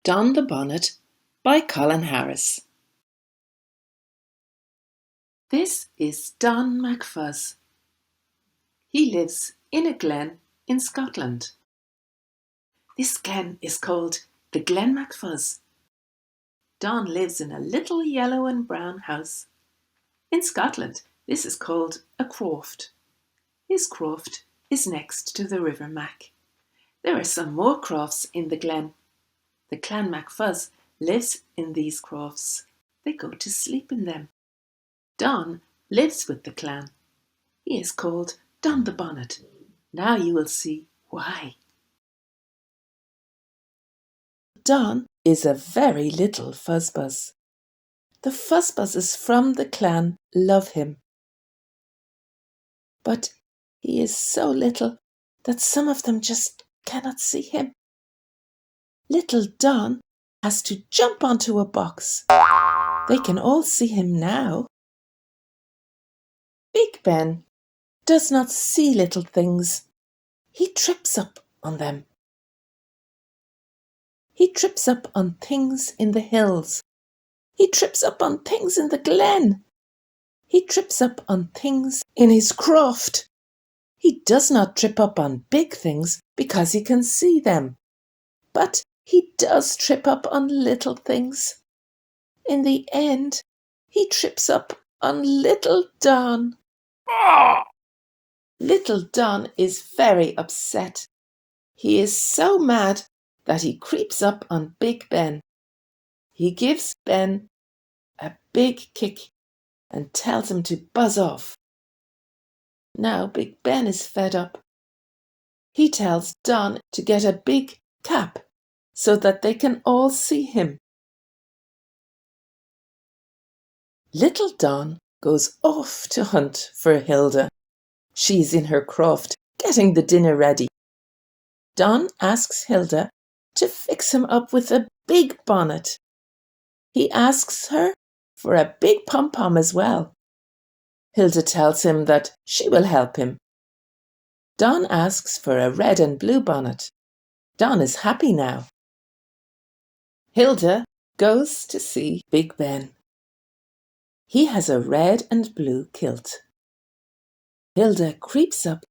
Don the Bonnet by Colin Harris. This is Don MacFuzz. He lives in a glen in Scotland. This glen is called the Glen MacFuzz. Don lives in a little yellow and brown house. In Scotland, this is called a croft. His croft is next to the River Mac. There are some more crofts in the glen. The Clan MacFuzz lives in these crofts. They go to sleep in them. Don lives with the clan. He is called Don the Bonnet. Now you will see why. Don is a very little fuzzbuzz. The fuzzbuzzes from the clan love him. But he is so little that some of them just cannot see him. Little Don has to jump onto a box. They can all see him now. Big Ben does not see little things. He trips up on them. He trips up on things in the hills. He trips up on things in the glen. He trips up on things in his croft. He does not trip up on big things because he can see them. But he does trip up on little things. In the end, he trips up on little Don. Little Don is very upset. He is so mad that he creeps up on Big Ben. He gives Ben a big kick and tells him to buzz off. Now Big Ben is fed up. He tells Don to get a big cap so that they can all see him. Little Don goes off to hunt for Hilda. She's in her croft getting the dinner ready. Don asks Hilda to fix him up with a big bonnet. He asks her for a big pom-pom as well. Hilda tells him that she will help him. Don asks for a red and blue bonnet. Don is happy now. Hilda goes to see Big Ben. He has a red and blue kilt. Hilda creeps up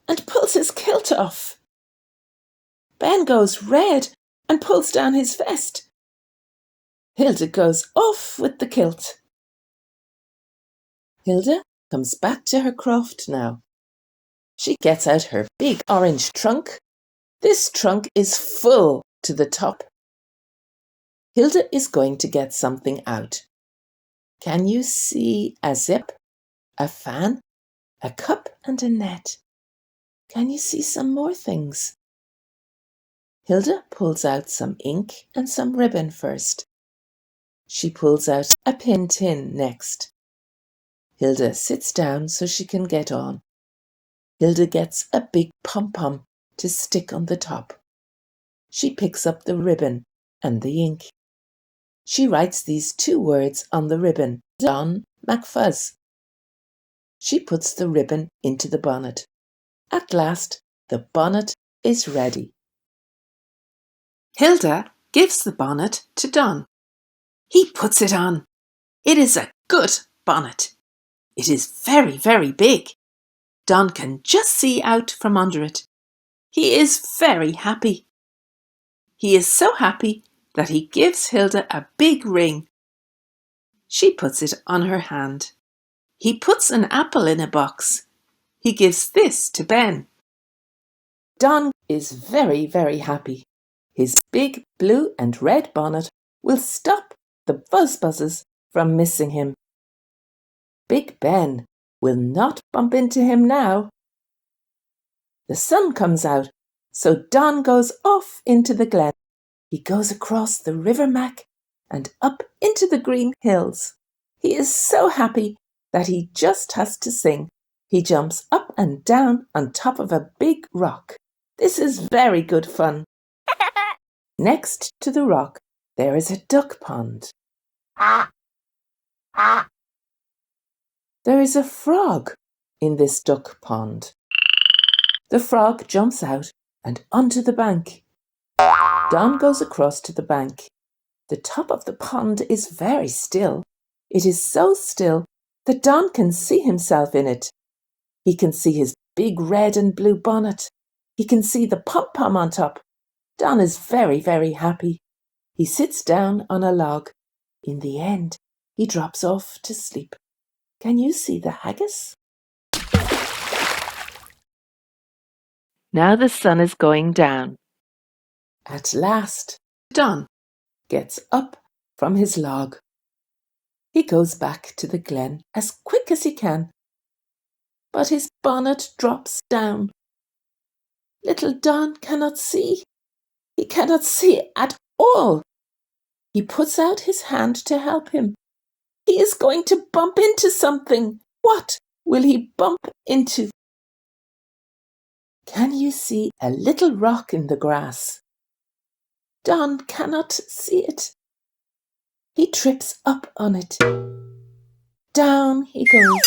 and pulls his kilt off. Ben goes red and pulls down his vest. Hilda goes off with the kilt. Hilda comes back to her croft now. She gets out her big orange trunk. This trunk is full to the top. Hilda is going to get something out. Can you see a zip, a fan, a cup and a net? Can you see some more things? Hilda pulls out some ink and some ribbon first. She pulls out a pin tin next. Hilda sits down so she can get on. Hilda gets a big pom-pom to stick on the top. She picks up the ribbon and the ink. She writes these two words on the ribbon, Don MacFuzz. She puts the ribbon into the bonnet. At last, the bonnet is ready. Hilda gives the bonnet to Don. He puts it on. It is a good bonnet. It is very, very big. Don can just see out from under it. He is very happy. He is so happy that he gives Hilda a big ring. She puts it on her hand. He puts an apple in a box. He gives this to Ben. Don is very, very happy. His big blue and red bonnet will stop the buzzbuzzes from missing him. Big Ben will not bump into him now. The sun comes out, so Don goes off into the glen. He goes across the River Mac and up into the green hills. He is so happy that he just has to sing. He jumps up and down on top of a big rock. This is very good fun. Next to the rock, there is a duck pond. There is a frog in this duck pond. The frog jumps out and onto the bank. Don goes across to the bank. The top of the pond is very still. It is so still that Don can see himself in it. He can see his big red and blue bonnet. He can see the pom-pom on top. Don is very, very happy. He sits down on a log. In the end, he drops off to sleep. Can you see the haggis? Now the sun is going down. At last, Don gets up from his log. He goes back to the glen as quick as he can. But his bonnet drops down. Little Don cannot see. He cannot see at all. He puts out his hand to help him. He is going to bump into something. What will he bump into? Can you see a little rock in the grass? Don cannot see it. He trips up on it. Down he goes.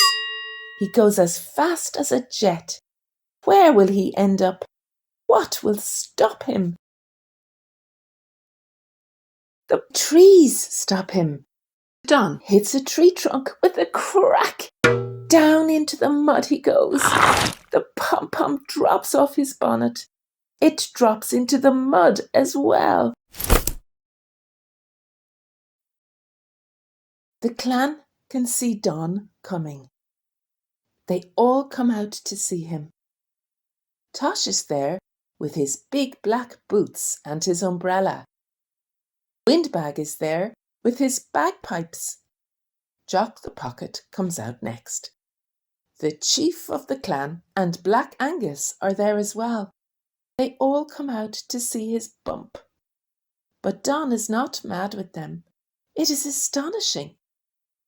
He goes as fast as a jet. Where will he end up? What will stop him? The trees stop him. Don hits a tree trunk with a crack. Down into the mud he goes. The pom-pom drops off his bonnet. It drops into the mud as well. The clan can see Don coming. They all come out to see him. Tosh is there with his big black boots and his umbrella. Windbag is there with his bagpipes. Jock the Pocket comes out next. The chief of the clan and Black Angus are there as well. They all come out to see his bump. But Don is not mad with them. It is astonishing.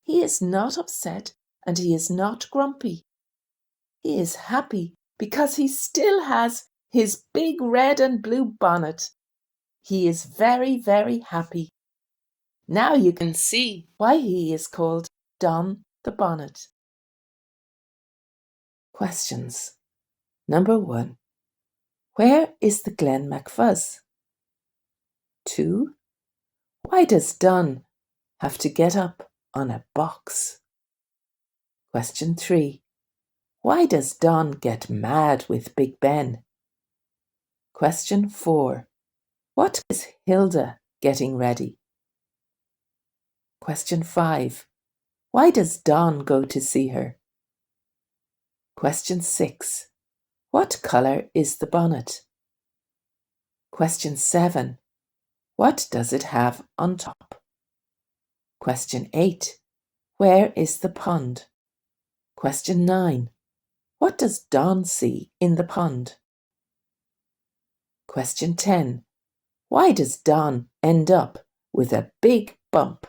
He is not upset and he is not grumpy. He is happy because he still has his big red and blue bonnet. He is very, very happy. Now you can see why he is called Don the Bonnet. Questions. Number 1. Where is the Glen Macfuzz? 2. Why does Don have to get up on a box? Question 3. Why does Don get mad with Big Ben? Question 4. What is Hilda getting ready? Question 5. Why does Don go to see her? Question 6. What colour is the bonnet? Question 7. What does it have on top? Question 8. Where is the pond? Question 9. What does Don see in the pond? Question 10. Why does Don end up with a big bump?